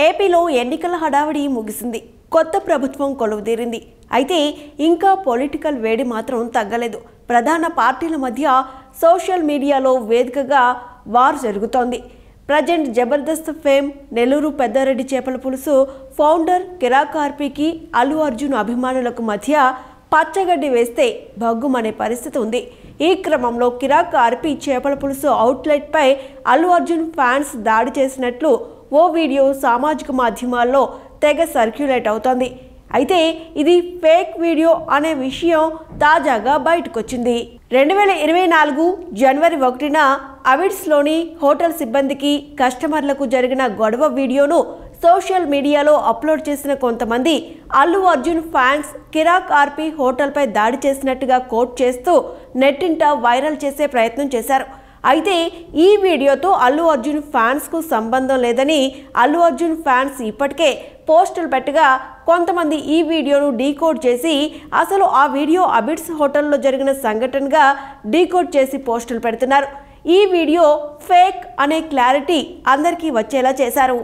ఏపీలో ఎన్నికల హడావిడి ముగిసింది. కొత్త ప్రభుత్వం కొలువుదీరింది. అయితే ఇంకా పొలిటికల్ వేడి మాత్రం తగ్గలేదు. ప్రధాన పార్టీల మధ్య సోషల్ మీడియాలో వేదికగా వార్ జరుగుతోంది. ప్రజెంట్ జబర్దస్త్ ఫేమ్ నెల్లూరు పెద్దారెడ్డి చేపల పులుసు ఫౌండర్ కిరాక్ ఆర్పీకి అల్లు అర్జున్ అభిమానులకు మధ్య పచ్చగడ్డి వేస్తే భగ్గుమనే పరిస్థితి ఉంది. ఈ క్రమంలో కిరాక్ ఆర్పీ చేపల పులుసు అవుట్లెట్పై అల్లు అర్జున్ ఫ్యాన్స్ దాడి చేసినట్లు ఓ వీడియో సామాజిక మాధ్యమాల్లో తెగ సర్క్యులేట్ అవుతోంది. అయితే ఇది ఫేక్ వీడియో అనే విషయం తాజాగా బయటకొచ్చింది. 2024 జనవరి 1న అవిడ్స్లోని హోటల్ సిబ్బందికి కస్టమర్లకు జరిగిన గొడవ వీడియోను సోషల్ మీడియాలో అప్లోడ్ చేసిన కొంతమంది అల్లు అర్జున్ ఫ్యాన్స్ కిరాక్ ఆర్పీ హోటల్పై దాడి చేసినట్టుగా కోట్ చేస్తూ నెట్టింట వైరల్ చేసే ప్రయత్నం చేశారు. అయితే ఈ వీడియోతో అల్లు అర్జున్ ఫ్యాన్స్కు సంబంధం లేదని అల్లు అర్జున్ ఫ్యాన్స్ ఇప్పటికే పోస్టులు పెట్టగా కొంతమంది ఈ వీడియోను డీకోడ్ చేసి అసలు ఆ వీడియో అబిడ్స్ హోటల్లో జరిగిన సంఘటనగా డీకోడ్ చేసి పోస్టులు పెడుతున్నారు. ఈ వీడియో ఫేక్ అనే క్లారిటీ అందరికీ వచ్చేలా చేశారు.